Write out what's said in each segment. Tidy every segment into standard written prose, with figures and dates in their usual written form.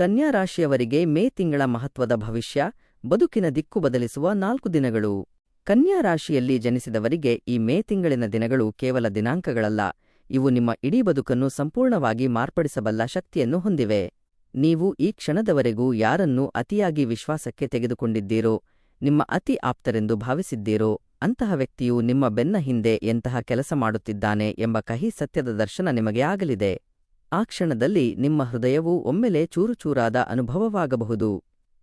ಕನ್ಯಾ ರಾಶಿಯವರಿಗೆ ಮೇ ತಿಂಗಳ ಮಹತ್ವದ ಭವಿಷ್ಯ, ಬದುಕಿನ ದಿಕ್ಕು ಬದಲಿಸುವ 4 ದಿನಗಳು. ಕನ್ಯಾ ರಾಶಿಯಲ್ಲಿ ಜನಿಸಿದವರಿಗೆ ಈ ಮೇ ತಿಂಗಳಿನ ದಿನಗಳು ಕೇವಲ ದಿನಾಂಕಗಳಲ್ಲ, ಇವು ನಿಮ್ಮ ಇಡೀ ಬದುಕನ್ನು ಸಂಪೂರ್ಣವಾಗಿ ಮಾರ್ಪಡಿಸಬಲ್ಲ ಶಕ್ತಿಯನ್ನು ಹೊಂದಿವೆ. ನೀವು ಈ ಕ್ಷಣದವರೆಗೂ ಯಾರನ್ನು ಅತಿಯಾಗಿ ವಿಶ್ವಾಸಕ್ಕೆ ತೆಗೆದುಕೊಂಡಿದ್ದೀರೋ, ನಿಮ್ಮ ಅತಿ ಆಪ್ತರೆಂದು ಭಾವಿಸಿದ್ದೀರೋ, ಅಂತಹ ವ್ಯಕ್ತಿಯು ನಿಮ್ಮ ಬೆನ್ನ ಹಿಂದೆ ಎಂತಹ ಕೆಲಸ ಮಾಡುತ್ತಿದ್ದಾನೆ ಎಂಬ ಕಹಿ ಸತ್ಯದ ದರ್ಶನ ನಿಮಗೆ ಆಗಲಿದೆ. ಆ ಕ್ಷಣದಲ್ಲಿ ನಿಮ್ಮ ಹೃದಯವು ಒಮ್ಮೆಲೆ ಚೂರುಚೂರಾದ ಅನುಭವವಾಗಬಹುದು.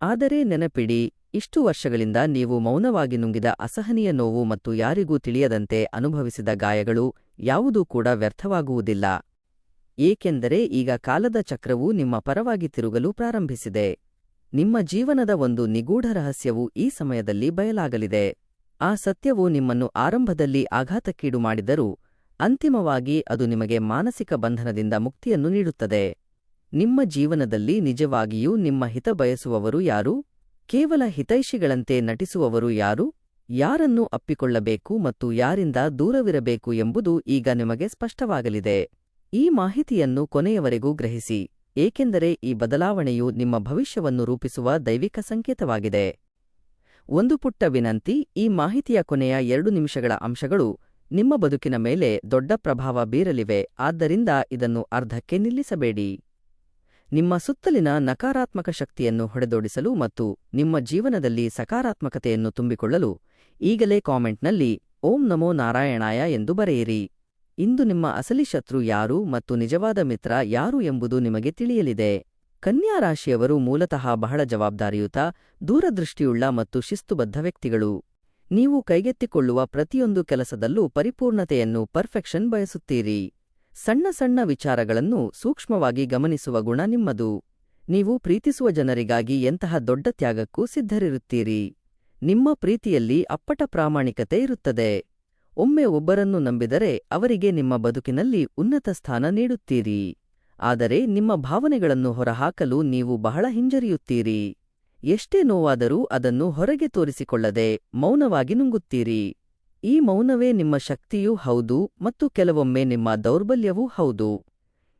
ಆದರೆ ನೆನಪಿಡಿ, ಇಷ್ಟು ವರ್ಷಗಳಿಂದ ನೀವು ಮೌನವಾಗಿ ನುಂಗಿದ ಅಸಹನೀಯ ನೋವು ಮತ್ತು ಯಾರಿಗೂ ತಿಳಿಯದಂತೆ ಅನುಭವಿಸಿದ ಗಾಯಗಳು ಯಾವುದೂ ಕೂಡ ವ್ಯರ್ಥವಾಗುವುದಿಲ್ಲ. ಏಕೆಂದರೆ ಈಗ ಕಾಲದ ಚಕ್ರವು ನಿಮ್ಮ ಪರವಾಗಿ ತಿರುಗಲು ಪ್ರಾರಂಭಿಸಿದೆ. ನಿಮ್ಮ ಜೀವನದ ಒಂದು ನಿಗೂಢ ರಹಸ್ಯವು ಈ ಸಮಯದಲ್ಲಿ ಬಯಲಾಗಲಿದೆ. ಆ ಸತ್ಯವು ನಿಮ್ಮನ್ನು ಆರಂಭದಲ್ಲಿ ಆಘಾತಕ್ಕೀಡು ಮಾಡಿದರೂ ಅಂತಿಮವಾಗಿ ಅದು ನಿಮಗೆ ಮಾನಸಿಕ ಬಂಧನದಿಂದ ಮುಕ್ತಿಯನ್ನು ನೀಡುತ್ತದೆ. ನಿಮ್ಮ ಜೀವನದಲ್ಲಿ ನಿಜವಾಗಿಯೂ ನಿಮ್ಮ ಹಿತ ಬಯಸುವವರು ಯಾರು? ಕೇವಲ ಹಿತೈಷಿಗಳಂತೆ ನಟಿಸುವವರು ಯಾರು? ಯಾರನ್ನು ಅಪ್ಪಿಕೊಳ್ಳಬೇಕು ಮತ್ತು ಯಾರಿಂದ ದೂರವಿರಬೇಕು ಎಂಬುದು ಈಗ ನಿಮಗೆ ಸ್ಪಷ್ಟವಾಗಲಿದೆ. ಈ ಮಾಹಿತಿಯನ್ನು ಕೊನೆಯವರೆಗೂ ಗ್ರಹಿಸಿ, ಏಕೆಂದರೆ ಈ ಬದಲಾವಣೆಯು ನಿಮ್ಮ ಭವಿಷ್ಯವನ್ನು ರೂಪಿಸುವ ದೈವಿಕ ಸಂಕೇತವಾಗಿದೆ. ಒಂದು ಪುಟ್ಟ ವಿನಂತಿ: ಈ ಮಾಹಿತಿಯ ಕೊನೆಯ 2 ನಿಮಿಷಗಳ ಅಂಶಗಳು ನಿಮ್ಮ ಬದುಕಿನ ಮೇಲೆ ದೊಡ್ಡ ಪ್ರಭಾವ ಬೀರಲಿವೆ, ಆದ್ದರಿಂದ ಇದನ್ನು ಅರ್ಧಕ್ಕೆ ನಿಲ್ಲಿಸಬೇಡಿ. ನಿಮ್ಮ ಸುತ್ತಲಿನ ನಕಾರಾತ್ಮಕ ಶಕ್ತಿಯನ್ನು ಹೊಡೆದೋಡಿಸಲು ಮತ್ತು ನಿಮ್ಮ ಜೀವನದಲ್ಲಿ ಸಕಾರಾತ್ಮಕತೆಯನ್ನು ತುಂಬಿಕೊಳ್ಳಲು ಈಗಲೇ ಕಾಮೆಂಟ್ನಲ್ಲಿ ಓಂ ನಮೋ ನಾರಾಯಣಾಯ ಎಂದು ಬರೆಯಿರಿ. ಇಂದು ನಿಮ್ಮ ಅಸಲಿ ಶತ್ರು ಯಾರು ಮತ್ತು ನಿಜವಾದ ಮಿತ್ರ ಯಾರು ಎಂಬುದು ನಿಮಗೆ ತಿಳಿಯಲಿದೆ. ಕನ್ಯಾ ರಾಶಿಯವರು ಮೂಲತಃ ಬಹಳ ಜವಾಬ್ದಾರಿಯುತ, ದೂರದೃಷ್ಟಿಯುಳ್ಳ ಮತ್ತು ಶಿಸ್ತುಬದ್ಧ ವ್ಯಕ್ತಿಗಳು. ನೀವು ಕೈಗೆತ್ತಿಕೊಳ್ಳುವ ಪ್ರತಿಯೊಂದು ಕೆಲಸದಲ್ಲೂ ಪರಿಪೂರ್ಣತೆಯನ್ನು ಪರ್ಫೆಕ್ಷನ್ ಬಯಸುತ್ತೀರಿ. ಸಣ್ಣ ಸಣ್ಣ ವಿಚಾರಗಳನ್ನು ಸೂಕ್ಷ್ಮವಾಗಿ ಗಮನಿಸುವ ಗುಣ ನಿಮ್ಮದು. ನೀವು ಪ್ರೀತಿಸುವ ಜನರಿಗಾಗಿ ಎಂತಹ ದೊಡ್ಡ ತ್ಯಾಗಕ್ಕೂ ಸಿದ್ಧರಿರುತ್ತೀರಿ. ನಿಮ್ಮ ಪ್ರೀತಿಯಲ್ಲಿ ಅಪ್ಪಟ ಪ್ರಾಮಾಣಿಕತೆ ಇರುತ್ತದೆ. ಒಮ್ಮೆ ಒಬ್ಬರನ್ನು ನಂಬಿದರೆ ಅವರಿಗೆ ನಿಮ್ಮ ಬದುಕಿನಲ್ಲಿ ಉನ್ನತ ಸ್ಥಾನ ನೀಡುತ್ತೀರಿ. ಆದರೆ ನಿಮ್ಮ ಭಾವನೆಗಳನ್ನು ಹೊರಹಾಕಲು ನೀವು ಬಹಳ ಹಿಂಜರಿಯುತ್ತೀರಿ. ಎಷ್ಟೇ ನೋವಾದರೂ ಅದನ್ನು ಹೊರಗೆ ತೋರಿಸಿಕೊಳ್ಳದೆ ಮೌನವಾಗಿ ನುಂಗುತ್ತೀರಿ. ಈ ಮೌನವೇ ನಿಮ್ಮ ಶಕ್ತಿಯೂ ಹೌದು ಮತ್ತು ಕೆಲವೊಮ್ಮೆ ನಿಮ್ಮ ದೌರ್ಬಲ್ಯವೂ ಹೌದು.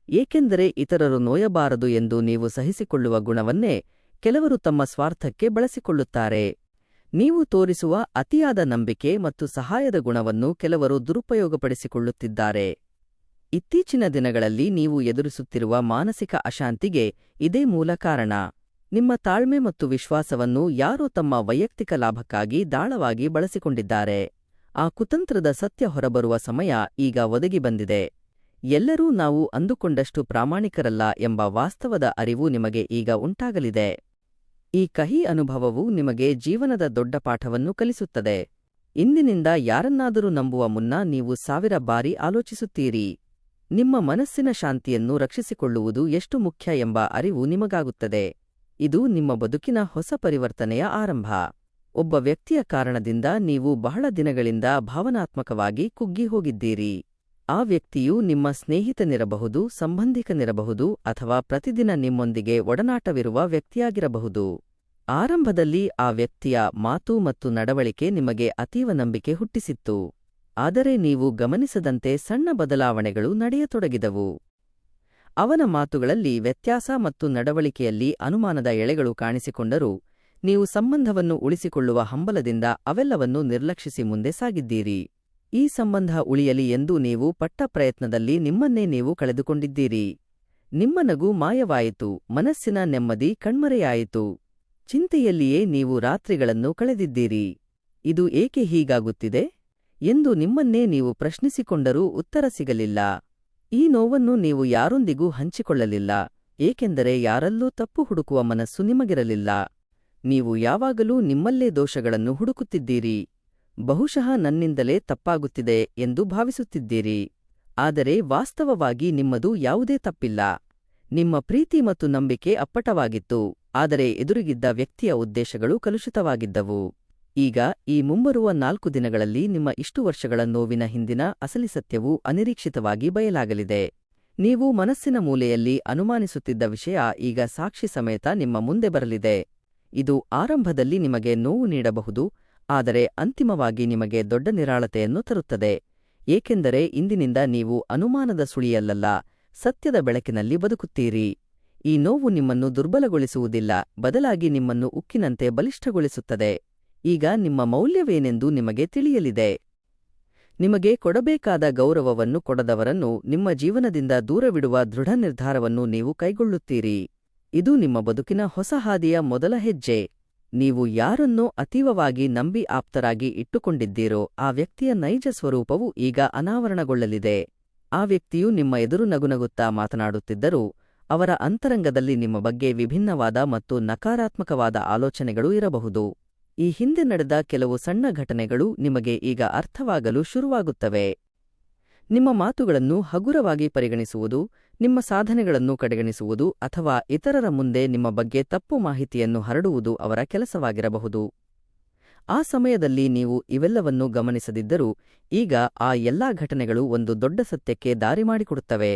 ಏಕೆಂದರೆ ಇತರರು ನೋಯಬಾರದು ಎಂದು ನೀವು ಸಹಿಸಿಕೊಳ್ಳುವ ಗುಣವನ್ನೇ ಕೆಲವರು ತಮ್ಮ ಸ್ವಾರ್ಥಕ್ಕೆ ಬಳಸಿಕೊಳ್ಳುತ್ತಾರೆ. ನೀವು ತೋರಿಸುವ ಅತಿಯಾದ ನಂಬಿಕೆ ಮತ್ತು ಸಹಾಯದ ಗುಣವನ್ನು ಕೆಲವರು ದುರುಪಯೋಗಪಡಿಸಿಕೊಳ್ಳುತ್ತಿದ್ದಾರೆ. ಇತ್ತೀಚಿನ ದಿನಗಳಲ್ಲಿ ನೀವು ಎದುರಿಸುತ್ತಿರುವ ಮಾನಸಿಕ ಅಶಾಂತಿಗೆ ಇದೇ ಮೂಲ ಕಾರಣ. ನಿಮ್ಮ ತಾಳ್ಮೆ ಮತ್ತು ವಿಶ್ವಾಸವನ್ನು ಯಾರೋ ತಮ್ಮ ವೈಯಕ್ತಿಕ ಲಾಭಕ್ಕಾಗಿ ದಾಳವಾಗಿ ಬಳಸಿಕೊಂಡಿದ್ದಾರೆ. ಆ ಕುತಂತ್ರದ ಸತ್ಯ ಹೊರಬರುವ ಸಮಯ ಈಗ ಒದಗಿ ಬಂದಿದೆ. ಎಲ್ಲರೂ ನಾವು ಅಂದುಕೊಂಡಷ್ಟು ಪ್ರಾಮಾಣಿಕರಲ್ಲ ಎಂಬ ವಾಸ್ತವದ ಅರಿವು ನಿಮಗೆ ಈಗ ಉಂಟಾಗಲಿದೆ. ಈ ಕಹಿ ಅನುಭವವು ನಿಮಗೆ ಜೀವನದ ದೊಡ್ಡ ಪಾಠವನ್ನು ಕಲಿಸುತ್ತದೆ. ಇಂದಿನಿಂದ ಯಾರನ್ನಾದರೂ ನಂಬುವ ಮುನ್ನ ನೀವು 1000 ಬಾರಿ ಆಲೋಚಿಸುತ್ತೀರಿ. ನಿಮ್ಮ ಮನಸ್ಸಿನ ಶಾಂತಿಯನ್ನು ರಕ್ಷಿಸಿಕೊಳ್ಳುವುದು ಎಷ್ಟು ಮುಖ್ಯ ಎಂಬ ಅರಿವು ನಿಮಗಾಗುತ್ತದೆ. ಇದು ನಿಮ್ಮ ಬದುಕಿನ ಹೊಸ ಪರಿವರ್ತನೆಯ ಆರಂಭ. ಒಬ್ಬ ವ್ಯಕ್ತಿಯ ಕಾರಣದಿಂದ ನೀವು ಬಹಳ ದಿನಗಳಿಂದ ಭಾವನಾತ್ಮಕವಾಗಿ ಕುಗ್ಗಿ ಹೋಗಿದ್ದೀರಿ. ಆ ವ್ಯಕ್ತಿಯು ನಿಮ್ಮ ಸ್ನೇಹಿತನಿರಬಹುದು, ಸಂಬಂಧಿಕನಿರಬಹುದು ಅಥವಾ ಪ್ರತಿದಿನ ನಿಮ್ಮೊಂದಿಗೆ ಒಡನಾಟವಿರುವ ವ್ಯಕ್ತಿಯಾಗಿರಬಹುದು. ಆರಂಭದಲ್ಲಿ ಆ ವ್ಯಕ್ತಿಯ ಮಾತು ಮತ್ತು ನಡವಳಿಕೆ ನಿಮಗೆ ಅತೀವ ನಂಬಿಕೆ ಹುಟ್ಟಿಸಿತ್ತು. ಆದರೆ ನೀವು ಗಮನಿಸದಂತೆ ಸಣ್ಣ ಬದಲಾವಣೆಗಳು ನಡೆಯತೊಡಗಿದವು. ಅವನ ಮಾತುಗಳಲ್ಲಿ ವ್ಯತ್ಯಾಸ ಮತ್ತು ನಡವಳಿಕೆಯಲ್ಲಿ ಅನುಮಾನದ ಎಳೆಗಳು ಕಾಣಿಸಿಕೊಂಡರೂ ನೀವು ಸಂಬಂಧವನ್ನು ಉಳಿಸಿಕೊಳ್ಳುವ ಹಂಬಲದಿಂದ ಅವೆಲ್ಲವನ್ನೂ ನಿರ್ಲಕ್ಷಿಸಿ ಮುಂದೆ ಸಾಗಿದ್ದೀರಿ. ಈ ಸಂಬಂಧ ಉಳಿಯಲಿ ಎಂದು ನೀವು ಪಟ್ಟ ಪ್ರಯತ್ನದಲ್ಲಿ ನಿಮ್ಮನ್ನೇ ನೀವು ಕಳೆದುಕೊಂಡಿದ್ದೀರಿ. ನಿಮ್ಮ ನಗು ಮಾಯವಾಯಿತು, ಮನಸ್ಸಿನ ನೆಮ್ಮದಿ ಕಣ್ಮರೆಯಾಯಿತು. ಚಿಂತೆಯಲ್ಲಿಯೇ ನೀವು ರಾತ್ರಿಗಳನ್ನು ಕಳೆದಿದ್ದೀರಿ. ಇದು ಏಕೆ ಹೀಗಾಗುತ್ತಿದೆ ಎಂದು ನಿಮ್ಮನ್ನೇ ನೀವು ಪ್ರಶ್ನಿಸಿಕೊಂಡರೂ ಉತ್ತರ ಸಿಗಲಿಲ್ಲ. ಈ ನೋವನ್ನು ನೀವು ಯಾರೊಂದಿಗೂ ಹಂಚಿಕೊಳ್ಳಲಿಲ್ಲ, ಏಕೆಂದರೆ ಯಾರಲ್ಲೂ ತಪ್ಪು ಹುಡುಕುವ ಮನಸ್ಸು ನಿಮಗಿರಲಿಲ್ಲ. ನೀವು ಯಾವಾಗಲೂ ನಿಮ್ಮಲ್ಲೇ ದೋಷಗಳನ್ನು ಹುಡುಕುತ್ತಿದ್ದೀರಿ. ಬಹುಶಃ ನನ್ನಿಂದಲೇ ತಪ್ಪಾಗುತ್ತಿದೆ ಎಂದು ಭಾವಿಸುತ್ತಿದ್ದೀರಿ. ಆದರೆ ವಾಸ್ತವವಾಗಿ ನಿಮ್ಮದು ಯಾವುದೇ ತಪ್ಪಿಲ್ಲ. ನಿಮ್ಮ ಪ್ರೀತಿ ಮತ್ತು ನಂಬಿಕೆ ಅಪ್ಪಟವಾಗಿತ್ತು, ಆದರೆ ಎದುರಿಗಿದ್ದ ವ್ಯಕ್ತಿಯ ಉದ್ದೇಶಗಳು ಕಲುಷಿತವಾಗಿದ್ದವು. ಈಗ ಈ ಮುಂಬರುವ 4 ದಿನಗಳಲ್ಲಿ ನಿಮ್ಮ ಇಷ್ಟು ವರ್ಷಗಳ ನೋವಿನ ಹಿಂದಿನ ಅಸಲಿ ಸತ್ಯವು ಅನಿರೀಕ್ಷಿತವಾಗಿ ಬಯಲಾಗಲಿದೆ. ನೀವು ಮನಸ್ಸಿನ ಮೂಲೆಯಲ್ಲಿ ಅನುಮಾನಿಸುತ್ತಿದ್ದ ವಿಷಯ ಈಗ ಸಾಕ್ಷಿ ಸಮೇತ ನಿಮ್ಮ ಮುಂದೆ ಬರಲಿದೆ. ಇದು ಆರಂಭದಲ್ಲಿ ನಿಮಗೆ ನೋವು ನೀಡಬಹುದು, ಆದರೆ ಅಂತಿಮವಾಗಿ ನಿಮಗೆ ದೊಡ್ಡ ನಿರಾಳತೆಯನ್ನು ತರುತ್ತದೆ. ಏಕೆಂದರೆ ಇಂದಿನಿಂದ ನೀವು ಅನುಮಾನದ ಸುಳಿಯಲ್ಲಲ್ಲ, ಸತ್ಯದ ಬೆಳಕಿನಲ್ಲಿ ಬದುಕುತ್ತೀರಿ. ಈ ನೋವು ನಿಮ್ಮನ್ನು ದುರ್ಬಲಗೊಳಿಸುವುದಿಲ್ಲ, ಬದಲಾಗಿ ನಿಮ್ಮನ್ನು ಉಕ್ಕಿನಂತೆ ಬಲಿಷ್ಠಗೊಳಿಸುತ್ತದೆ. ಈಗ ನಿಮ್ಮ ಮೌಲ್ಯವೇನೆಂದು ನಿಮಗೆ ತಿಳಿಯಲಿದೆ. ನಿಮಗೆ ಕೊಡಬೇಕಾದ ಗೌರವವನ್ನು ಕೊಡದವರನ್ನು ನಿಮ್ಮ ಜೀವನದಿಂದ ದೂರವಿಡುವ ದೃಢ ನಿರ್ಧಾರವನ್ನು ನೀವು ಕೈಗೊಳ್ಳುತ್ತೀರಿ. ಇದು ನಿಮ್ಮ ಬದುಕಿನ ಹೊಸ ಹಾದಿಯ ಮೊದಲ ಹೆಜ್ಜೆ. ನೀವು ಯಾರನ್ನೋ ಅತೀವವಾಗಿ ನಂಬಿ ಆಪ್ತರಾಗಿ ಇಟ್ಟುಕೊಂಡಿದ್ದೀರೋ ಆ ವ್ಯಕ್ತಿಯ ನೈಜ ಸ್ವರೂಪವು ಈಗ ಅನಾವರಣಗೊಳ್ಳಲಿದೆ. ಆ ವ್ಯಕ್ತಿಯು ನಿಮ್ಮ ಎದುರು ನಗುನಗುತ್ತಾ ಮಾತನಾಡುತ್ತಿದ್ದರೂ ಅವರ ಅಂತರಂಗದಲ್ಲಿ ನಿಮ್ಮ ಬಗ್ಗೆ ವಿಭಿನ್ನವಾದ ಮತ್ತು ನಕಾರಾತ್ಮಕವಾದ ಆಲೋಚನೆಗಳು ಇರಬಹುದು. ಈ ಹಿಂದೆ ನಡೆದ ಕೆಲವು ಸಣ್ಣ ಘಟನೆಗಳು ನಿಮಗೆ ಈಗ ಅರ್ಥವಾಗಲು ಶುರುವಾಗುತ್ತವೆ. ನಿಮ್ಮ ಮಾತುಗಳನ್ನು ಹಗುರವಾಗಿ ಪರಿಗಣಿಸುವುದು, ನಿಮ್ಮ ಸಾಧನೆಗಳನ್ನು ಕಡೆಗಣಿಸುವುದು ಅಥವಾ ಇತರರ ಮುಂದೆ ನಿಮ್ಮ ಬಗ್ಗೆ ತಪ್ಪು ಮಾಹಿತಿಯನ್ನು ಹರಡುವುದು ಅವರ ಕೆಲಸವಾಗಿರಬಹುದು. ಆ ಸಮಯದಲ್ಲಿ ನೀವು ಇವೆಲ್ಲವನ್ನೂ ಗಮನಿಸದಿದ್ದರೂ ಈಗ ಆ ಎಲ್ಲಾ ಘಟನೆಗಳು ಒಂದು ದೊಡ್ಡ ಸತ್ಯಕ್ಕೆ ದಾರಿ ಮಾಡಿಕೊಡುತ್ತವೆ.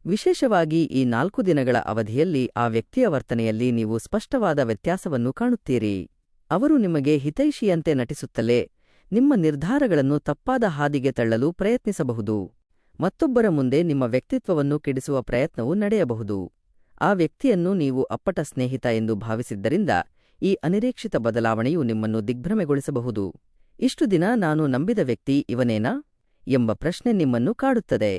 ವಿಶೇಷವಾಗಿ ಈ 4 ದಿನಗಳ ಅವಧಿಯಲ್ಲಿ ಆ ವ್ಯಕ್ತಿಯ ವರ್ತನೆಯಲ್ಲಿ ನೀವು ಸ್ಪಷ್ಟವಾದ ವ್ಯತ್ಯಾಸವನ್ನು ಕಾಣುತ್ತೀರಿ. ಅವರು ನಿಮಗೆ ಹಿತೈಷಿಯಂತೆ ನಟಿಸುತ್ತಲೇ ನಿಮ್ಮ ನಿರ್ಧಾರಗಳನ್ನು ತಪ್ಪಾದ ಹಾದಿಗೆ ತಳ್ಳಲು ಪ್ರಯತ್ನಿಸಬಹುದು. ಮತ್ತೊಬ್ಬರ ಮುಂದೆ ನಿಮ್ಮ ವ್ಯಕ್ತಿತ್ವವನ್ನು ಕೆಡಿಸುವ ಪ್ರಯತ್ನವೂ ನಡೆಯಬಹುದು. ಆ ವ್ಯಕ್ತಿಯನ್ನು ನೀವು ಅಪ್ಪಟ ಸ್ನೇಹಿತ ಎಂದು ಭಾವಿಸಿದ್ದರಿಂದ ಈ ಅನಿರೀಕ್ಷಿತ ಬದಲಾವಣೆಯು ನಿಮ್ಮನ್ನು ದಿಗ್ಭ್ರಮೆಗೊಳಿಸಬಹುದು. ಇಷ್ಟು ದಿನ ನಾನು ನಂಬಿದ ವ್ಯಕ್ತಿ ಇವನೇನಾ ಎಂಬ ಪ್ರಶ್ನೆ ನಿಮ್ಮನ್ನು ಕಾಡುತ್ತದೆ.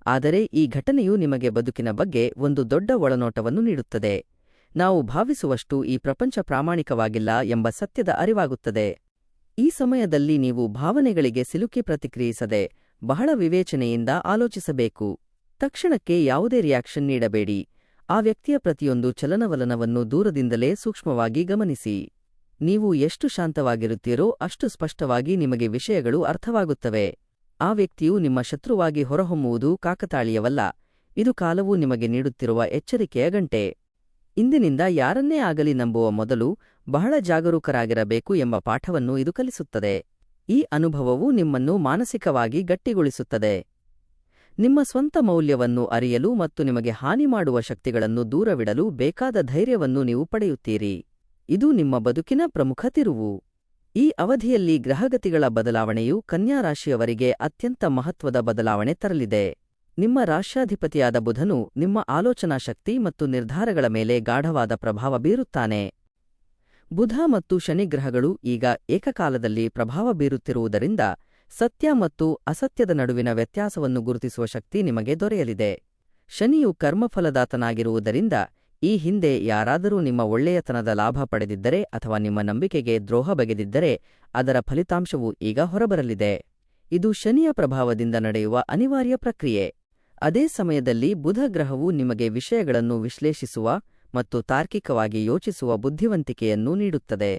ಆದರೆ ಈ ಘಟನೆಯು ನಿಮಗೆ ಬದುಕಿನ ಬಗ್ಗೆ ಒಂದು ದೊಡ್ಡ ಒಳನೋಟವನ್ನು ನೀಡುತ್ತದೆ. ನಾವು ಭಾವಿಸುವಷ್ಟು ಈ ಪ್ರಪಂಚ ಪ್ರಾಮಾಣಿಕವಾಗಿಲ್ಲ ಎಂಬ ಸತ್ಯದ ಅರಿವಾಗುತ್ತದೆ. ಈ ಸಮಯದಲ್ಲಿ ನೀವು ಭಾವನೆಗಳಿಗೆ ಸಿಲುಕಿ ಪ್ರತಿಕ್ರಿಯಿಸದೆ ಬಹಳ ವಿವೇಚನೆಯಿಂದ ಆಲೋಚಿಸಬೇಕು. ತಕ್ಷಣಕ್ಕೆ ಯಾವುದೇ ರಿಯಾಕ್ಷನ್ ನೀಡಬೇಡಿ. ಆ ವ್ಯಕ್ತಿಯ ಪ್ರತಿಯೊಂದು ಚಲನವಲನವನ್ನು ದೂರದಿಂದಲೇ ಸೂಕ್ಷ್ಮವಾಗಿ ಗಮನಿಸಿ. ನೀವು ಎಷ್ಟು ಶಾಂತವಾಗಿರುತ್ತೀರೋ ಅಷ್ಟು ಸ್ಪಷ್ಟವಾಗಿ ನಿಮಗೆ ವಿಷಯಗಳು ಅರ್ಥವಾಗುತ್ತವೆ. ಆ ವ್ಯಕ್ತಿಯು ನಿಮ್ಮ ಶತ್ರುವಾಗಿ ಹೊರಹೊಮ್ಮುವುದು ಕಾಕತಾಳೀಯವಲ್ಲ, ಇದು ಕಾಲವು ನಿಮಗೆ ನೀಡುತ್ತಿರುವ ಎಚ್ಚರಿಕೆಯ ಗಂಟೆ. ಇಂದಿನಿಂದ ಯಾರನ್ನೇ ಆಗಲಿ ನಂಬುವ ಮೊದಲು ಬಹಳ ಜಾಗರೂಕರಾಗಿರಬೇಕು ಎಂಬ ಪಾಠವನ್ನು ಇದು ಕಲಿಸುತ್ತದೆ. ಈ ಅನುಭವವು ನಿಮ್ಮನ್ನು ಮಾನಸಿಕವಾಗಿ ಗಟ್ಟಿಗೊಳಿಸುತ್ತದೆ. ನಿಮ್ಮ ಸ್ವಂತ ಮೌಲ್ಯವನ್ನು ಅರಿಯಲು ಮತ್ತು ನಿಮಗೆ ಹಾನಿ ಮಾಡುವ ಶಕ್ತಿಗಳನ್ನು ದೂರವಿಡಲು ಬೇಕಾದ ಧೈರ್ಯವನ್ನು ನೀವು ಪಡೆಯುತ್ತೀರಿ. ಇದು ನಿಮ್ಮ ಬದುಕಿನ ಪ್ರಮುಖ ತಿರುವು. ಈ ಅವಧಿಯಲ್ಲಿ ಗ್ರಹಗತಿಗಳ ಬದಲಾವಣೆಯು ಕನ್ಯಾ ರಾಶಿಯವರಿಗೆ ಅತ್ಯಂತ ಮಹತ್ವದ ಬದಲಾವಣೆ ತರಲಿದೆ. ನಿಮ್ಮ ರಾಶ್ಯಾಧಿಪತಿಯಾದ ಬುಧನು ನಿಮ್ಮ ಆಲೋಚನಾ ಶಕ್ತಿ ಮತ್ತು ನಿರ್ಧಾರಗಳ ಮೇಲೆ ಗಾಢವಾದ ಪ್ರಭಾವ ಬೀರುತ್ತಾನೆ. ಬುಧ ಮತ್ತು ಶನಿ ಗ್ರಹಗಳು ಈಗ ಏಕಕಾಲದಲ್ಲಿ ಪ್ರಭಾವ ಬೀರುತ್ತಿರುವುದರಿಂದ ಸತ್ಯ ಮತ್ತು ಅಸತ್ಯದ ನಡುವಿನ ವ್ಯತ್ಯಾಸವನ್ನು ಗುರುತಿಸುವ ಶಕ್ತಿ ನಿಮಗೆ ದೊರೆಯಲಿದೆ. ಶನಿಯು ಕರ್ಮಫಲದಾತನಾಗಿರುವುದರಿಂದ ಈ ಹಿಂದೆ ಯಾರಾದರೂ ನಿಮ್ಮ ಒಳ್ಳೆಯತನದ ಲಾಭ ಪಡೆದಿದ್ದರೆ ಅಥವಾ ನಿಮ್ಮ ನಂಬಿಕೆಗೆ ದ್ರೋಹ ಬಗೆದಿದ್ದರೆ ಅದರ ಫಲಿತಾಂಶವು ಈಗ ಹೊರಬರಲಿದೆ. ಇದು ಶನಿಯ ಪ್ರಭಾವದಿಂದ ನಡೆಯುವ ಅನಿವಾರ್ಯ ಪ್ರಕ್ರಿಯೆ. ಅದೇ ಸಮಯದಲ್ಲಿ ಬುಧ ಗ್ರಹವು ನಿಮಗೆ ವಿಷಯಗಳನ್ನು ವಿಶ್ಲೇಷಿಸುವ ಮತ್ತು ತಾರ್ಕಿಕವಾಗಿ ಯೋಚಿಸುವ ಬುದ್ಧಿವಂತಿಕೆಯನ್ನು ನೀಡುತ್ತದೆ.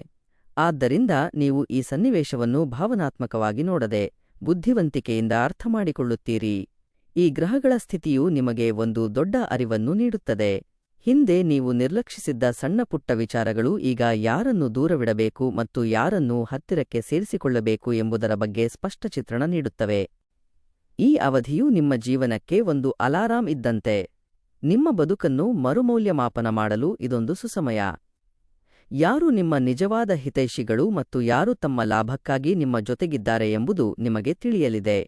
ಆದ್ದರಿಂದ ನೀವು ಈ ಸನ್ನಿವೇಶವನ್ನು ಭಾವನಾತ್ಮಕವಾಗಿ ನೋಡದೆ ಬುದ್ಧಿವಂತಿಕೆಯಿಂದ ಅರ್ಥಮಾಡಿಕೊಳ್ಳುತ್ತೀರಿ. ಈ ಗ್ರಹಗಳ ಸ್ಥಿತಿಯು ನಿಮಗೆ ಒಂದು ದೊಡ್ಡ ಅರಿವನ್ನು ನೀಡುತ್ತದೆ. ಹಿಂದೆ ನೀವು ನಿರ್ಲಕ್ಷಿಸಿದ್ದ ಸಣ್ಣಪುಟ್ಟ ವಿಚಾರಗಳು ಈಗ ಯಾರನ್ನು ದೂರವಿಡಬೇಕು ಮತ್ತು ಯಾರನ್ನು ಹತ್ತಿರಕ್ಕೆ ಸೇರಿಸಿಕೊಳ್ಳಬೇಕು ಎಂಬುದರ ಬಗ್ಗೆ ಸ್ಪಷ್ಟ ಚಿತ್ರಣ ನೀಡುತ್ತವೆ. ಈ ಅವಧಿಯು ನಿಮ್ಮ ಜೀವನಕ್ಕೆ ಒಂದು ಅಲಾರಾಂ ಇದ್ದಂತೆ. ನಿಮ್ಮ ಬದುಕನ್ನು ಮರುಮೌಲ್ಯಮಾಪನ ಮಾಡಲು ಇದೊಂದು ಸುಸಮಯ. ಯಾರು ನಿಮ್ಮ ನಿಜವಾದ ಹಿತೈಷಿಗಳು ಮತ್ತು ಯಾರು ತಮ್ಮ ಲಾಭಕ್ಕಾಗಿ ನಿಮ್ಮ ಜೊತೆಗಿದ್ದಾರೆ ಎಂಬುದು ನಿಮಗೆ ತಿಳಿಯಲಿದೆ.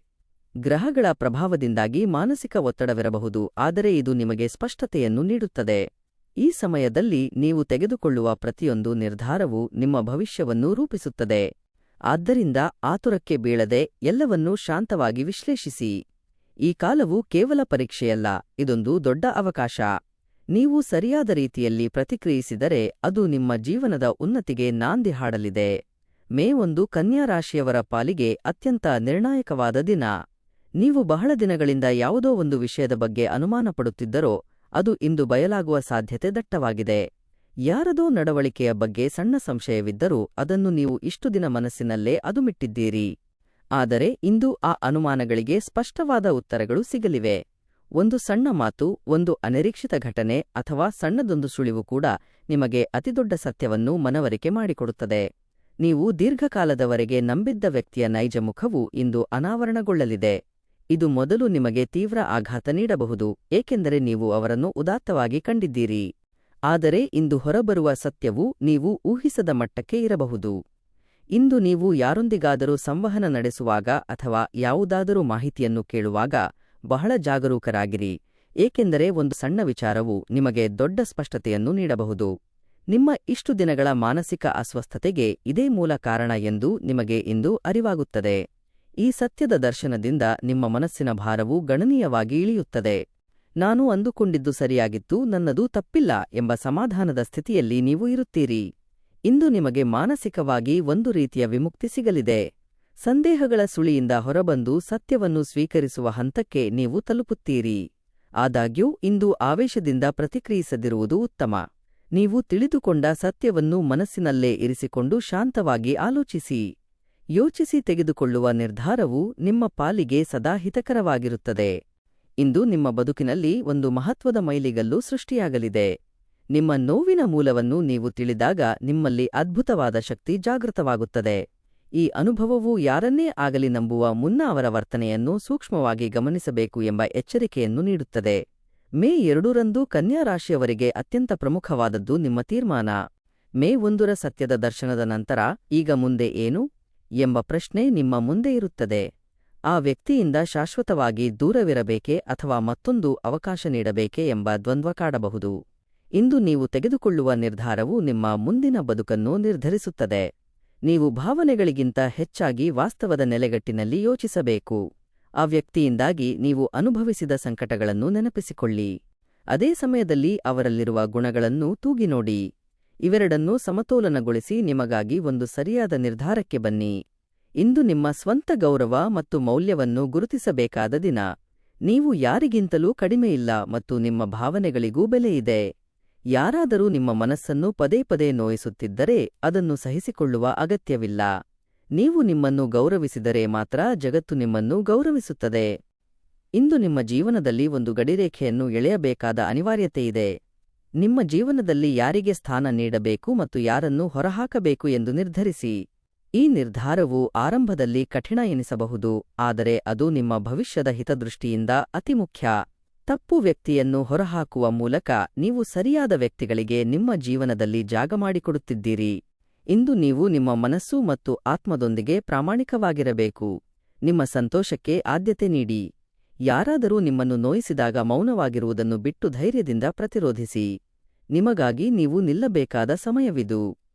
ಗ್ರಹಗಳ ಪ್ರಭಾವದಿಂದಾಗಿ ಮಾನಸಿಕ ಒತ್ತಡವಿರಬಹುದು, ಆದರೆ ಇದು ನಿಮಗೆ ಸ್ಪಷ್ಟತೆಯನ್ನು ನೀಡುತ್ತದೆ. ಈ ಸಮಯದಲ್ಲಿ ನೀವು ತೆಗೆದುಕೊಳ್ಳುವ ಪ್ರತಿಯೊಂದು ನಿರ್ಧಾರವು ನಿಮ್ಮ ಭವಿಷ್ಯವನ್ನು ರೂಪಿಸುತ್ತದೆ. ಆದ್ದರಿಂದ ಆತುರಕ್ಕೆ ಬೀಳದೆ ಎಲ್ಲವನ್ನೂ ಶಾಂತವಾಗಿ ವಿಶ್ಲೇಷಿಸಿ. ಈ ಕಾಲವು ಕೇವಲ ಪರೀಕ್ಷೆಯಲ್ಲ, ಇದೊಂದು ದೊಡ್ಡ ಅವಕಾಶ. ನೀವು ಸರಿಯಾದ ರೀತಿಯಲ್ಲಿ ಪ್ರತಿಕ್ರಿಯಿಸಿದರೆ ಅದು ನಿಮ್ಮ ಜೀವನದ ಉನ್ನತಿಗೆ ನಾಂದಿ ಹಾಡಲಿದೆ. ಮೇ 1 ಕನ್ಯಾ ರಾಶಿಯವರ ಪಾಲಿಗೆ ಅತ್ಯಂತ ನಿರ್ಣಾಯಕವಾದ ದಿನ. ನೀವು ಬಹಳ ದಿನಗಳಿಂದ ಯಾವುದೋ ಒಂದು ವಿಷಯದ ಬಗ್ಗೆ ಅನುಮಾನಪಡುತ್ತಿದ್ದರೋ ಅದು ಇಂದು ಬಯಲಾಗುವ ಸಾಧ್ಯತೆ ದಟ್ಟವಾಗಿದೆ. ಯಾರದೋ ನಡವಳಿಕೆಯ ಬಗ್ಗೆ ಸಣ್ಣ ಸಂಶಯವಿದ್ದರೂ ಅದನ್ನು ನೀವು ಇಷ್ಟು ದಿನ ಮನಸ್ಸಿನಲ್ಲೇ ಅದುಮಿಟ್ಟಿದ್ದೀರಿ. ಆದರೆ ಇಂದು ಆ ಅನುಮಾನಗಳಿಗೆ ಸ್ಪಷ್ಟವಾದ ಉತ್ತರಗಳು ಸಿಗಲಿವೆ. ಒಂದು ಸಣ್ಣ ಮಾತು, ಒಂದು ಅನಿರೀಕ್ಷಿತ ಘಟನೆ ಅಥವಾ ಸಣ್ಣದೊಂದು ಸುಳಿವು ಕೂಡ ನಿಮಗೆ ಅತಿದೊಡ್ಡ ಸತ್ಯವನ್ನು ಮನವರಿಕೆ ಮಾಡಿಕೊಡುತ್ತದೆ. ನೀವು ದೀರ್ಘಕಾಲದವರೆಗೆ ನಂಬಿದ್ದ ವ್ಯಕ್ತಿಯ ನೈಜ ಮುಖವು ಇಂದು ಅನಾವರಣಗೊಳ್ಳಲಿದೆ. ಇದು ಮೊದಲು ನಿಮಗೆ ತೀವ್ರ ಆಘಾತ ನೀಡಬಹುದು, ಏಕೆಂದರೆ ನೀವು ಅವರನ್ನು ಉದಾತ್ತವಾಗಿ ಕಂಡಿದ್ದೀರಿ. ಆದರೆ ಇಂದು ಹೊರಬರುವ ಸತ್ಯವು ನೀವು ಊಹಿಸದ ಮಟ್ಟಕ್ಕೆ ಇರಬಹುದು. ಇಂದು ನೀವು ಯಾರೊಂದಿಗಾದರೂ ಸಂವಹನ ನಡೆಸುವಾಗ ಅಥವಾ ಯಾವುದಾದರೂ ಮಾಹಿತಿಯನ್ನು ಕೇಳುವಾಗ ಬಹಳ ಜಾಗರೂಕರಾಗಿರಿ. ಏಕೆಂದರೆ ಒಂದು ಸಣ್ಣ ವಿಚಾರವು ನಿಮಗೆ ದೊಡ್ಡ ಸ್ಪಷ್ಟತೆಯನ್ನು ನೀಡಬಹುದು. ನಿಮ್ಮ ಇಷ್ಟು ದಿನಗಳ ಮಾನಸಿಕ ಅಸ್ವಸ್ಥತೆಗೆ ಇದೇ ಮೂಲ ಕಾರಣ ಎಂದು ನಿಮಗೆ ಇಂದು ಅರಿವಾಗುತ್ತದೆ. ಈ ಸತ್ಯದ ದರ್ಶನದಿಂದ ನಿಮ್ಮ ಮನಸ್ಸಿನ ಭಾರವು ಗಣನೀಯವಾಗಿ ಇಳಿಯುತ್ತದೆ. ನಾನು ಅಂದುಕೊಂಡಿದ್ದು ಸರಿಯಾಗಿತ್ತು, ನನ್ನದು ತಪ್ಪಿಲ್ಲ ಎಂಬ ಸಮಾಧಾನದ ಸ್ಥಿತಿಯಲ್ಲಿ ನೀವು ಇರುತ್ತೀರಿ. ಇಂದು ನಿಮಗೆ ಮಾನಸಿಕವಾಗಿ ಒಂದು ರೀತಿಯ ವಿಮುಕ್ತಿ ಸಿಗಲಿದೆ. ಸಂದೇಹಗಳ ಸುಳಿಯಿಂದ ಹೊರಬಂದು ಸತ್ಯವನ್ನು ಸ್ವೀಕರಿಸುವ ಹಂತಕ್ಕೆ ನೀವು ತಲುಪುತ್ತೀರಿ. ಆದಾಗ್ಯೂ ಇಂದು ಆವೇಶದಿಂದ ಪ್ರತಿಕ್ರಿಯಿಸದಿರುವುದು ಉತ್ತಮ. ನೀವು ತಿಳಿದುಕೊಂಡ ಸತ್ಯವನ್ನು ಮನಸ್ಸಿನಲ್ಲೇ ಇರಿಸಿಕೊಂಡು ಶಾಂತವಾಗಿ ಆಲೋಚಿಸಿ. ಯೋಚಿಸಿ ತೆಗೆದುಕೊಳ್ಳುವ ನಿರ್ಧಾರವು ನಿಮ್ಮ ಪಾಲಿಗೆ ಸದಾ ಹಿತಕರವಾಗಿರುತ್ತದೆ. ಇಂದು ನಿಮ್ಮ ಬದುಕಿನಲ್ಲಿ ಒಂದು ಮಹತ್ವದ ಮೈಲಿಗಲ್ಲು ಸೃಷ್ಟಿಯಾಗಲಿದೆ. ನಿಮ್ಮ ನೋವಿನ ಮೂಲವನ್ನು ನೀವು ತಿಳಿದಾಗ ನಿಮ್ಮಲ್ಲಿ ಅದ್ಭುತವಾದ ಶಕ್ತಿ ಜಾಗೃತವಾಗುತ್ತದೆ. ಈ ಅನುಭವವು ಯಾರನ್ನೇ ಆಗಲಿ ನಂಬುವ ಮುನ್ನ ಅವರ ವರ್ತನೆಯನ್ನು ಸೂಕ್ಷ್ಮವಾಗಿ ಗಮನಿಸಬೇಕು ಎಂಬ ಎಚ್ಚರಿಕೆಯನ್ನು ನೀಡುತ್ತದೆ. ಮೇ 2ರಂದು ಕನ್ಯಾ ರಾಶಿಯವರಿಗೆ ಅತ್ಯಂತ ಪ್ರಮುಖವಾದದ್ದು ನಿಮ್ಮ ತೀರ್ಮಾನ. ಮೇ 1ರ ಸತ್ಯದ ದರ್ಶನದ ನಂತರ ಈಗ ಮುಂದೆ ಏನು ಎಂಬ ಪ್ರಶ್ನೆ ನಿಮ್ಮ ಮುಂದೆ ಇರುತ್ತದೆ. ಆ ವ್ಯಕ್ತಿಯಿಂದ ಶಾಶ್ವತವಾಗಿ ದೂರವಿರಬೇಕೇ ಅಥವಾ ಮತ್ತೊಂದು ಅವಕಾಶ ನೀಡಬೇಕೇ ಎಂಬ ದ್ವಂದ್ವ ಕಾಡಬಹುದು. ಇಂದು ನೀವು ತೆಗೆದುಕೊಳ್ಳುವ ನಿರ್ಧಾರವು ನಿಮ್ಮ ಮುಂದಿನ ಬದುಕನ್ನು ನಿರ್ಧರಿಸುತ್ತದೆ. ನೀವು ಭಾವನೆಗಳಿಗಿಂತ ಹೆಚ್ಚಾಗಿ ವಾಸ್ತವದ ನೆಲೆಗಟ್ಟಿನಲ್ಲಿ ಯೋಚಿಸಬೇಕು. ಆ ವ್ಯಕ್ತಿಯಿಂದಾಗಿ ನೀವು ಅನುಭವಿಸಿದ ಸಂಕಟಗಳನ್ನು ನೆನಪಿಸಿಕೊಳ್ಳಿ. ಅದೇ ಸಮಯದಲ್ಲಿ ಅವರಲ್ಲಿರುವ ಗುಣಗಳನ್ನು ತೂಗಿ ನೋಡಿ. ಇವೆರಡನ್ನೂ ಸಮತೋಲನಗೊಳಿಸಿ ನಿಮಗಾಗಿ ಒಂದು ಸರಿಯಾದ ನಿರ್ಧಾರಕ್ಕೆ ಬನ್ನಿ. ಇಂದು ನಿಮ್ಮ ಸ್ವಂತ ಗೌರವ ಮತ್ತು ಮೌಲ್ಯವನ್ನು ಗುರುತಿಸಬೇಕಾದ ದಿನ. ನೀವು ಯಾರಿಗಿಂತಲೂ ಕಡಿಮೆಯಿಲ್ಲ ಮತ್ತು ನಿಮ್ಮ ಭಾವನೆಗಳಿಗೂ ಬೆಲೆಯಿದೆ. ಯಾರಾದರೂ ನಿಮ್ಮ ಮನಸ್ಸನ್ನು ಪದೇ ಪದೇ ನೋಯಿಸುತ್ತಿದ್ದರೆ ಅದನ್ನು ಸಹಿಸಿಕೊಳ್ಳುವ ಅಗತ್ಯವಿಲ್ಲ. ನೀವು ನಿಮ್ಮನ್ನು ಗೌರವಿಸಿದರೆ ಮಾತ್ರ ಜಗತ್ತು ನಿಮ್ಮನ್ನು ಗೌರವಿಸುತ್ತದೆ. ಇಂದು ನಿಮ್ಮ ಜೀವನದಲ್ಲಿ ಒಂದು ಗಡಿರೇಖೆಯನ್ನು ಎಳೆಯಬೇಕಾದ ಅನಿವಾರ್ಯತೆಯಿದೆ. ನಿಮ್ಮ ಜೀವನದಲ್ಲಿ ಯಾರಿಗೆ ಸ್ಥಾನ ನೀಡಬೇಕು ಮತ್ತು ಯಾರನ್ನು ಹೊರಹಾಕಬೇಕು ಎಂದು ನಿರ್ಧರಿಸಿ. ಈ ನಿರ್ಧಾರವು ಆರಂಭದಲ್ಲಿ ಕಠಿಣ ಎನಿಸಬಹುದು, ಆದರೆ ಅದು ನಿಮ್ಮ ಭವಿಷ್ಯದ ಹಿತದೃಷ್ಟಿಯಿಂದ ಅತಿ ಮುಖ್ಯ. ತಪ್ಪು ವ್ಯಕ್ತಿಯನ್ನು ಹೊರಹಾಕುವ ಮೂಲಕ ನೀವು ಸರಿಯಾದ ವ್ಯಕ್ತಿಗಳಿಗೆ ನಿಮ್ಮ ಜೀವನದಲ್ಲಿ ಜಾಗ ಮಾಡಿಕೊಡುತ್ತಿದ್ದೀರಿ. ಇಂದು ನೀವು ನಿಮ್ಮ ಮನಸ್ಸು ಮತ್ತು ಆತ್ಮದೊಂದಿಗೆ ಪ್ರಾಮಾಣಿಕವಾಗಿರಬೇಕು. ನಿಮ್ಮ ಸಂತೋಷಕ್ಕೆ ಆದ್ಯತೆ ನೀಡಿ. ಯಾರಾದರೂ ನಿಮ್ಮನ್ನು ನೋಯಿಸಿದಾಗ ಮೌನವಾಗಿರುವುದನ್ನು ಬಿಟ್ಟು ಧೈರ್ಯದಿಂದ ಪ್ರತಿರೋಧಿಸಿ. ನಿಮಗಾಗಿ ನೀವು ನಿಲ್ಲಬೇಕಾದ ಸಮಯವಿದು.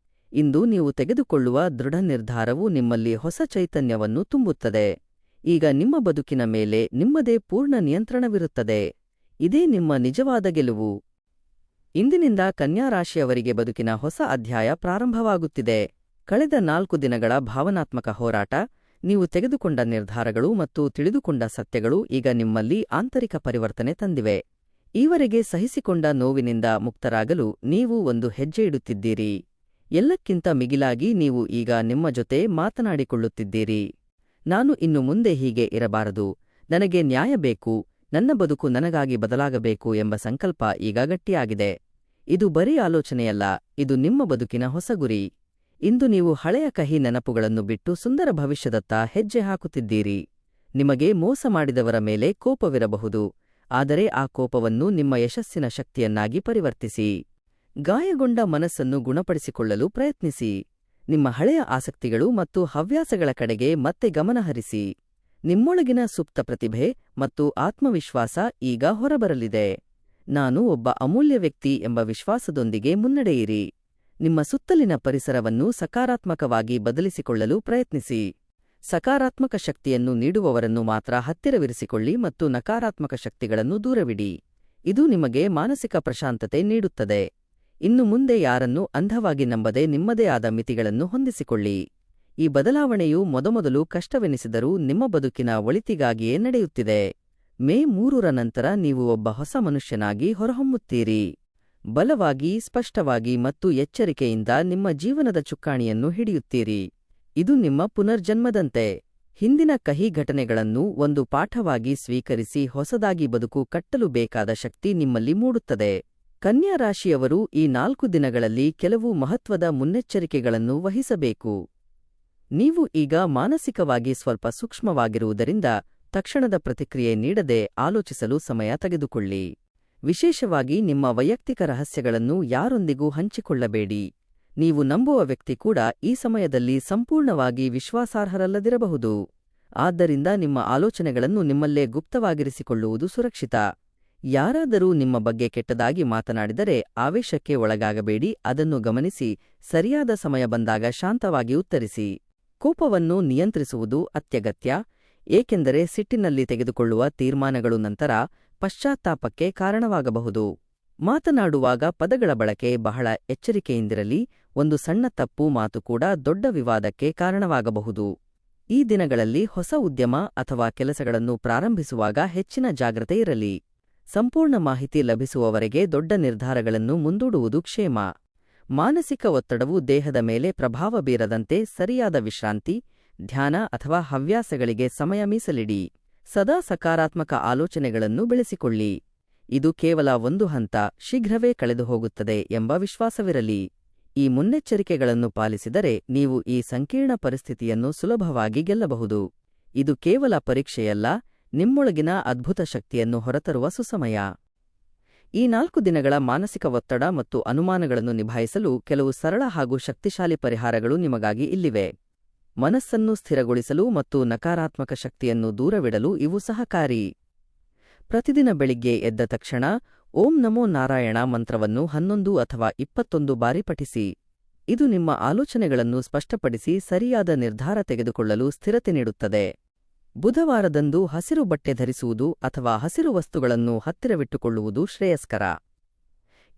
ಇಂದು ನೀವು ತೆಗೆದುಕೊಳ್ಳುವ ದೃಢ ನಿರ್ಧಾರವು ನಿಮ್ಮಲ್ಲಿ ಹೊಸ ಚೈತನ್ಯವನ್ನು ತುಂಬುತ್ತದೆ. ಈಗ ನಿಮ್ಮ ಬದುಕಿನ ಮೇಲೆ ನಿಮ್ಮದೇ ಪೂರ್ಣ ನಿಯಂತ್ರಣವಿರುತ್ತದೆ. ಇದೇ ನಿಮ್ಮ ನಿಜವಾದ ಗೆಲುವು. ಇಂದಿನಿಂದ ಕನ್ಯಾ ರಾಶಿಯವರಿಗೆ ಬದುಕಿನ ಹೊಸ ಅಧ್ಯಾಯ ಪ್ರಾರಂಭವಾಗುತ್ತಿದೆ. ಕಳೆದ 4 ದಿನಗಳ ಭಾವನಾತ್ಮಕ ಹೋರಾಟ, ನೀವು ತೆಗೆದುಕೊಂಡ ನಿರ್ಧಾರಗಳು ಮತ್ತು ತಿಳಿದುಕೊಂಡ ಸತ್ಯಗಳು ಈಗ ನಿಮ್ಮಲ್ಲಿ ಆಂತರಿಕ ಪರಿವರ್ತನೆ ತಂದಿವೆ. ಈವರೆಗೆ ಸಹಿಸಿಕೊಂಡ ನೋವಿನಿಂದ ಮುಕ್ತರಾಗಲು ನೀವು ಒಂದು ಹೆಜ್ಜೆ ಇಡುತ್ತಿದ್ದೀರಿ. ಎಲ್ಲಕ್ಕಿಂತ ಮಿಗಿಲಾಗಿ ನೀವು ಈಗ ನಿಮ್ಮ ಜೊತೆ ಮಾತನಾಡಿಕೊಳ್ಳುತ್ತಿದ್ದೀರಿ. ನಾನು ಇನ್ನು ಮುಂದೆ ಹೀಗೆ ಇರಬಾರದು, ನನಗೆ ನ್ಯಾಯ ಬೇಕು, ನನ್ನ ಬದುಕು ನನಗಾಗಿ ಬದಲಾಗಬೇಕು ಎಂಬ ಸಂಕಲ್ಪ ಈಗ ಗಟ್ಟಿಯಾಗಿದೆ. ಇದು ಬರೀ ಆಲೋಚನೆಯಲ್ಲ, ಇದು ನಿಮ್ಮ ಬದುಕಿನ ಹೊಸ ಗುರಿ. ಇಂದು ನೀವು ಹಳೆಯ ಕಹಿ ನೆನಪುಗಳನ್ನು ಬಿಟ್ಟು ಸುಂದರ ಭವಿಷ್ಯದತ್ತ ಹೆಜ್ಜೆ ಹಾಕುತ್ತಿದ್ದೀರಿ. ನಿಮಗೆ ಮೋಸ ಮಾಡಿದವರ ಮೇಲೆ ಕೋಪವಿರಬಹುದು, ಆದರೆ ಆ ಕೋಪವನ್ನು ನಿಮ್ಮ ಯಶಸ್ಸಿನ ಶಕ್ತಿಯನ್ನಾಗಿ ಪರಿವರ್ತಿಸಿ. ಗಾಯಗೊಂಡ ಮನಸ್ಸನ್ನು ಗುಣಪಡಿಸಿಕೊಳ್ಳಲು ಪ್ರಯತ್ನಿಸಿ. ನಿಮ್ಮ ಹಳೆಯ ಆಸಕ್ತಿಗಳು ಮತ್ತು ಹವ್ಯಾಸಗಳ ಕಡೆಗೆ ಮತ್ತೆ ಗಮನಹರಿಸಿ. ನಿಮ್ಮೊಳಗಿನ ಸುಪ್ತ ಪ್ರತಿಭೆ ಮತ್ತು ಆತ್ಮವಿಶ್ವಾಸ ಈಗ ಹೊರಬರಲಿದೆ. ನಾನು ಒಬ್ಬ ಅಮೂಲ್ಯ ವ್ಯಕ್ತಿ ಎಂಬ ವಿಶ್ವಾಸದೊಂದಿಗೆ ಮುನ್ನಡೆಯಿರಿ. ನಿಮ್ಮ ಸುತ್ತಲಿನ ಪರಿಸರವನ್ನು ಸಕಾರಾತ್ಮಕವಾಗಿ ಬದಲಿಸಿಕೊಳ್ಳಲು ಪ್ರಯತ್ನಿಸಿ. ಸಕಾರಾತ್ಮಕ ಶಕ್ತಿಯನ್ನು ನೀಡುವವರನ್ನು ಮಾತ್ರ ಹತ್ತಿರವಿರಿಸಿಕೊಳ್ಳಿ ಮತ್ತು ನಕಾರಾತ್ಮಕ ಶಕ್ತಿಗಳನ್ನು ದೂರವಿಡಿ. ಇದು ನಿಮಗೆ ಮಾನಸಿಕ ಪ್ರಶಾಂತತೆ ನೀಡುತ್ತದೆ. ಇನ್ನು ಮುಂದೆ ಯಾರನ್ನೂ ಅಂಧವಾಗಿ ನಂಬದೆ ನಿಮ್ಮದೇ ಆದ ಮಿತಿಗಳನ್ನು ಹೊಂದಿಸಿಕೊಳ್ಳಿ. ಈ ಬದಲಾವಣೆಯು ಮೊದಮೊದಲು ಕಷ್ಟವೆನಿಸಿದರೂ ನಿಮ್ಮ ಬದುಕಿನ ಒಳಿತಿಗಾಗಿಯೇ ನಡೆಯುತ್ತಿದೆ. ಮೇ 3ರ ನಂತರ ನೀವು ಒಬ್ಬ ಹೊಸ ಮನುಷ್ಯನಾಗಿ ಹೊರಹೊಮ್ಮುತ್ತೀರಿ. ಬಲವಾಗಿ, ಸ್ಪಷ್ಟವಾಗಿ ಮತ್ತು ಎಚ್ಚರಿಕೆಯಿಂದ ನಿಮ್ಮ ಜೀವನದ ಚುಕ್ಕಾಣಿಯನ್ನು ಹಿಡಿಯುತ್ತೀರಿ. ಇದು ನಿಮ್ಮ ಪುನರ್ಜನ್ಮದಂತೆ. ಹಿಂದಿನ ಕಹಿ ಘಟನೆಗಳನ್ನು ಒಂದು ಪಾಠವಾಗಿ ಸ್ವೀಕರಿಸಿ ಹೊಸದಾಗಿ ಬದುಕು ಕಟ್ಟಲು ಬೇಕಾದ ಶಕ್ತಿ ನಿಮ್ಮಲ್ಲಿ ಮೂಡುತ್ತದೆ. ಕನ್ಯಾ ರಾಶಿಯವರು ಈ 4 ದಿನಗಳಲ್ಲಿ ಕೆಲವು ಮಹತ್ವದ ಮುನ್ನೆಚ್ಚರಿಕೆಗಳನ್ನು ವಹಿಸಬೇಕು. ನೀವು ಈಗ ಮಾನಸಿಕವಾಗಿ ಸ್ವಲ್ಪ ಸೂಕ್ಷ್ಮವಾಗಿರುವುದರಿಂದ ತಕ್ಷಣದ ಪ್ರತಿಕ್ರಿಯೆ ನೀಡದೆ ಆಲೋಚಿಸಲು ಸಮಯ ತೆಗೆದುಕೊಳ್ಳಿ. ವಿಶೇಷವಾಗಿ ನಿಮ್ಮ ವೈಯಕ್ತಿಕ ರಹಸ್ಯಗಳನ್ನು ಯಾರೊಂದಿಗೂ ಹಂಚಿಕೊಳ್ಳಬೇಡಿ. ನೀವು ನಂಬುವ ವ್ಯಕ್ತಿ ಕೂಡ ಈ ಸಮಯದಲ್ಲಿ ಸಂಪೂರ್ಣವಾಗಿ ವಿಶ್ವಾಸಾರ್ಹರಲ್ಲದಿರಬಹುದು. ಆದ್ದರಿಂದ ನಿಮ್ಮ ಆಲೋಚನೆಗಳನ್ನು ನಿಮ್ಮಲ್ಲೇ ಗುಪ್ತವಾಗಿರಿಸಿಕೊಳ್ಳುವುದು ಸುರಕ್ಷಿತ. ಯಾರಾದರೂ ನಿಮ್ಮ ಬಗ್ಗೆ ಕೆಟ್ಟದಾಗಿ ಮಾತನಾಡಿದರೆ ಆವೇಶಕ್ಕೆ ಒಳಗಾಗಬೇಡಿ, ಅದನ್ನು ಗಮನಿಸಿ ಸರಿಯಾದ ಸಮಯ ಬಂದಾಗ ಶಾಂತವಾಗಿ ಉತ್ತರಿಸಿ. ಕೋಪವನ್ನು ನಿಯಂತ್ರಿಸುವುದು ಅತ್ಯಗತ್ಯ, ಏಕೆಂದರೆ ಸಿಟ್ಟಿನಲ್ಲಿ ತೆಗೆದುಕೊಳ್ಳುವ ತೀರ್ಮಾನಗಳು ನಂತರ ಪಶ್ಚಾತ್ತಾಪಕ್ಕೆ ಕಾರಣವಾಗಬಹುದು. ಮಾತನಾಡುವಾಗ ಪದಗಳ ಬಳಕೆ ಬಹಳ ಎಚ್ಚರಿಕೆಯಿಂದಿರಲಿ, ಒಂದು ಸಣ್ಣ ತಪ್ಪು ಮಾತು ಕೂಡ ದೊಡ್ಡ ವಿವಾದಕ್ಕೆ ಕಾರಣವಾಗಬಹುದು. ಈ ದಿನಗಳಲ್ಲಿ ಹೊಸ ಉದ್ಯಮ ಅಥವಾ ಕೆಲಸಗಳನ್ನು ಪ್ರಾರಂಭಿಸುವಾಗ ಹೆಚ್ಚಿನ ಜಾಗ್ರತೆ ಇರಲಿ. ಸಂಪೂರ್ಣ ಮಾಹಿತಿ ಲಭಿಸುವವರೆಗೆ ದೊಡ್ಡ ನಿರ್ಧಾರಗಳನ್ನು ಮುಂದೂಡುವುದು ಕ್ಷೇಮ. ಮಾನಸಿಕ ಒತ್ತಡವು ದೇಹದ ಮೇಲೆ ಪ್ರಭಾವ ಬೀರದಂತೆ ಸರಿಯಾದ ವಿಶ್ರಾಂತಿ, ಧ್ಯಾನ ಅಥವಾ ಹವ್ಯಾಸಗಳಿಗೆ ಸಮಯ ಮೀಸಲಿಡಿ. ಸದಾ ಸಕಾರಾತ್ಮಕ ಆಲೋಚನೆಗಳನ್ನು ಬೆಳೆಸಿಕೊಳ್ಳಿ. ಇದು ಕೇವಲ ಒಂದು ಹಂತ, ಶೀಘ್ರವೇ ಕಳೆದುಹೋಗುತ್ತದೆ ಎಂಬ ವಿಶ್ವಾಸವಿರಲಿ. ಈ ಮುನ್ನೆಚ್ಚರಿಕೆಗಳನ್ನು ಪಾಲಿಸಿದರೆ ನೀವು ಈ ಸಂಕೀರ್ಣ ಪರಿಸ್ಥಿತಿಯನ್ನು ಸುಲಭವಾಗಿ ಗೆಲ್ಲಬಹುದು. ಇದು ಕೇವಲ ಪರೀಕ್ಷೆಯಲ್ಲ, ನಿಮ್ಮೊಳಗಿನ ಅದ್ಭುತ ಶಕ್ತಿಯನ್ನು ಹೊರತರುವ ಸುಸಮಯ. ಈ 4 ದಿನಗಳ ಮಾನಸಿಕ ಒತ್ತಡ ಮತ್ತು ಅನುಮಾನಗಳನ್ನು ನಿಭಾಯಿಸಲು ಕೆಲವು ಸರಳ ಹಾಗೂ ಶಕ್ತಿಶಾಲಿ ಪರಿಹಾರಗಳು ನಿಮಗಾಗಿ ಇಲ್ಲಿವೆ. ಮನಸ್ಸನ್ನು ಸ್ಥಿರಗೊಳಿಸಲು ಮತ್ತು ನಕಾರಾತ್ಮಕ ಶಕ್ತಿಯನ್ನು ದೂರವಿಡಲು ಇವು ಸಹಕಾರಿ. ಪ್ರತಿದಿನ ಬೆಳಿಗ್ಗೆ ಎದ್ದ ತಕ್ಷಣ ಓಂ ನಮೋ ನಾರಾಯಣ ಮಂತ್ರವನ್ನು 11 ಅಥವಾ 21 ಬಾರಿ ಪಠಿಸಿ. ಇದು ನಿಮ್ಮ ಆಲೋಚನೆಗಳನ್ನು ಸ್ಪಷ್ಟಪಡಿಸಿ ಸರಿಯಾದ ನಿರ್ಧಾರ ತೆಗೆದುಕೊಳ್ಳಲು ಸ್ಥಿರತೆ ನೀಡುತ್ತದೆ. ಬುಧವಾರದಂದು ಹಸಿರು ಬಟ್ಟೆ ಧರಿಸುವುದು ಅಥವಾ ಹಸಿರು ವಸ್ತುಗಳನ್ನು ಹತ್ತಿರವಿಟ್ಟುಕೊಳ್ಳುವುದು ಶ್ರೇಯಸ್ಕರ.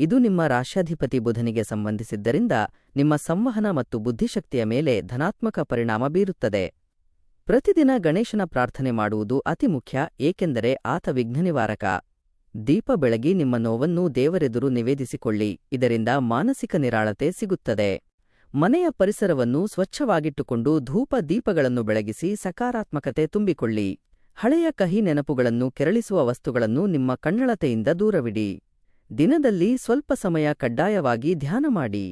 ಇದು ನಿಮ್ಮ ರಾಶ್ಯಾಧಿಪತಿ ಬುಧನಿಗೆ ಸಂಬಂಧಿಸಿದ್ದರಿಂದ ನಿಮ್ಮ ಸಂವಹನ ಮತ್ತು ಬುದ್ಧಿಶಕ್ತಿಯ ಮೇಲೆ ಧನಾತ್ಮಕ ಪರಿಣಾಮ ಬೀರುತ್ತದೆ. ಪ್ರತಿದಿನ ಗಣೇಶನ ಪ್ರಾರ್ಥನೆ ಮಾಡುವುದು ಅತಿ ಮುಖ್ಯ, ಏಕೆಂದರೆ ಆತ ವಿಘ್ನನಿವಾರಕ. ದೀಪ ಬೆಳಗಿ ನಿಮ್ಮ ನೋವನ್ನು ದೇವರೆದುರು ನಿವೇದಿಸಿಕೊಳ್ಳಿ, ಇದರಿಂದ ಮಾನಸಿಕ ನಿರಾಳತೆ ಸಿಗುತ್ತದೆ. ಮನೆಯ ಪರಿಸರವನ್ನು ಸ್ವಚ್ಛವಾಗಿಟ್ಟುಕೊಂಡು ಧೂಪ ದೀಪಗಳನ್ನು ಬೆಳಗಿಸಿ ಸಕಾರಾತ್ಮಕತೆ ತುಂಬಿಕೊಳ್ಳಿ. ಹಳೆಯ ಕಹಿ ನೆನಪುಗಳನ್ನು ಕೆರಳಿಸುವ ವಸ್ತುಗಳನ್ನು ನಿಮ್ಮ ಕಣ್ಣಳತೆಯಿಂದ ದೂರವಿಡಿ. ದಿನದಲ್ಲಿ ಸ್ವಲ್ಪ ಸಮಯ ಕಡ್ಡಾಯವಾಗಿ ಧ್ಯಾನ ಮಾಡಿ.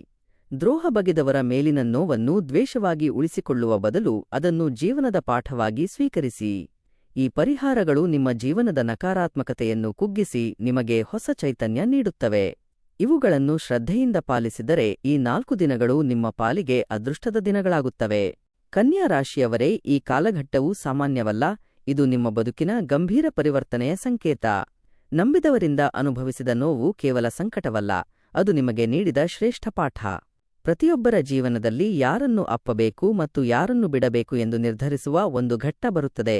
ದ್ರೋಹ ಬಗೆದವರ ಮೇಲಿನ ನೋವನ್ನು ದ್ವೇಷವಾಗಿ ಉಳಿಸಿಕೊಳ್ಳುವ ಬದಲು ಅದನ್ನು ಜೀವನದ ಪಾಠವಾಗಿ ಸ್ವೀಕರಿಸಿ. ಈ ಪರಿಹಾರಗಳು ನಿಮ್ಮ ಜೀವನದ ನಕಾರಾತ್ಮಕತೆಯನ್ನು ಕುಗ್ಗಿಸಿ ನಿಮಗೆ ಹೊಸ ಚೈತನ್ಯ ನೀಡುತ್ತವೆ. ಇವುಗಳನ್ನು ಶ್ರದ್ಧೆಯಿಂದ ಪಾಲಿಸಿದರೆ ಈ 4 ದಿನಗಳು ನಿಮ್ಮ ಪಾಲಿಗೆ ಅದೃಷ್ಟದ ದಿನಗಳಾಗುತ್ತವೆ. ಕನ್ಯಾ ರಾಶಿಯವರೇ, ಈ ಕಾಲಘಟ್ಟವು ಸಾಮಾನ್ಯವಲ್ಲ, ಇದು ನಿಮ್ಮ ಬದುಕಿನ ಗಂಭೀರ ಪರಿವರ್ತನೆಯ ಸಂಕೇತ. ನಂಬಿದವರಿಂದ ಅನುಭವಿಸಿದ ನೋವು ಕೇವಲ ಸಂಕಟವಲ್ಲ, ಅದು ನಿಮಗೆ ನೀಡಿದ ಶ್ರೇಷ್ಠ ಪಾಠ. ಪ್ರತಿಯೊಬ್ಬರ ಜೀವನದಲ್ಲಿ ಯಾರನ್ನು ಅಪ್ಪಬೇಕು ಮತ್ತು ಯಾರನ್ನು ಬಿಡಬೇಕು ಎಂದು ನಿರ್ಧರಿಸುವ ಒಂದು ಘಟ್ಟ ಬರುತ್ತದೆ.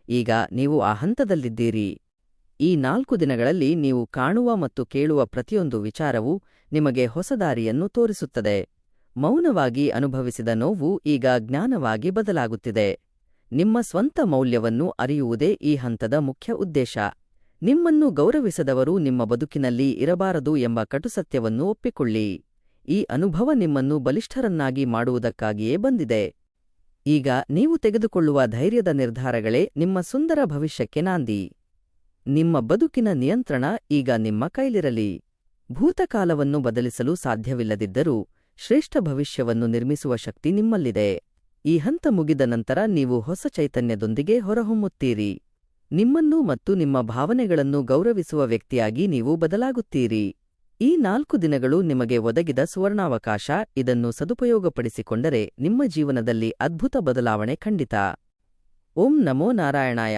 ಈಗ ನೀವು ಆ ಹಂತದಲ್ಲಿದ್ದೀರಿ. ಈ 4 ದಿನಗಳಲ್ಲಿ ನೀವು ಕಾಣುವ ಮತ್ತು ಕೇಳುವ ಪ್ರತಿಯೊಂದು ವಿಚಾರವೂ ನಿಮಗೆ ಹೊಸ ದಾರಿಯನ್ನು ತೋರಿಸುತ್ತದೆ. ಮೌನವಾಗಿ ಅನುಭವಿಸಿದ ನೋವು ಈಗ ಜ್ಞಾನವಾಗಿ ಬದಲಾಗುತ್ತಿದೆ. ನಿಮ್ಮ ಸ್ವಂತ ಮೌಲ್ಯವನ್ನು ಅರಿಯುವುದೇ ಈ ಹಂತದ ಮುಖ್ಯ ಉದ್ದೇಶ. ನಿಮ್ಮನ್ನು ಗೌರವಿಸದವರು ನಿಮ್ಮ ಬದುಕಿನಲ್ಲಿ ಇರಬಾರದು ಎಂಬ ಕಟುಸತ್ಯವನ್ನು ಒಪ್ಪಿಕೊಳ್ಳಿ. ಈ ಅನುಭವ ನಿಮ್ಮನ್ನು ಬಲಿಷ್ಠರನ್ನಾಗಿ ಮಾಡುವುದಕ್ಕಾಗಿಯೇ ಬಂದಿದೆ. ಈಗ ನೀವು ತೆಗೆದುಕೊಳ್ಳುವ ಧೈರ್ಯದ ನಿರ್ಧಾರಗಳೇ ನಿಮ್ಮ ಸುಂದರ ಭವಿಷ್ಯಕ್ಕೆ ನಾಂದಿ. ನಿಮ್ಮ ಬದುಕಿನ ನಿಯಂತ್ರಣ ಈಗ ನಿಮ್ಮ ಕೈಲಿರಲಿ. ಭೂತಕಾಲವನ್ನು ಬದಲಿಸಲು ಸಾಧ್ಯವಿಲ್ಲದಿದ್ದರೂ ಶ್ರೇಷ್ಠ ಭವಿಷ್ಯವನ್ನು ನಿರ್ಮಿಸುವ ಶಕ್ತಿ ನಿಮ್ಮಲ್ಲಿದೆ. ಈ ಹಂತ ಮುಗಿದ ನಂತರ ನೀವು ಹೊಸ ಚೈತನ್ಯದೊಂದಿಗೆ ಹೊರಹೊಮ್ಮುತ್ತೀರಿ. ನಿಮ್ಮನ್ನು ಮತ್ತು ನಿಮ್ಮ ಭಾವನೆಗಳನ್ನು ಗೌರವಿಸುವ ವ್ಯಕ್ತಿಯಾಗಿ ನೀವು ಬದಲಾಗುತ್ತೀರಿ. ಈ 4 ದಿನಗಳು ನಿಮಗೆ ಒದಗಿದ ಸುವರ್ಣಾವಕಾಶ. ಇದನ್ನು ಸದುಪಯೋಗಪಡಿಸಿಕೊಂಡರೆ ನಿಮ್ಮ ಜೀವನದಲ್ಲಿ ಅದ್ಭುತ ಬದಲಾವಣೆ ಖಂಡಿತ. ಓಂ ನಮೋ ನಾರಾಯಣಾಯ.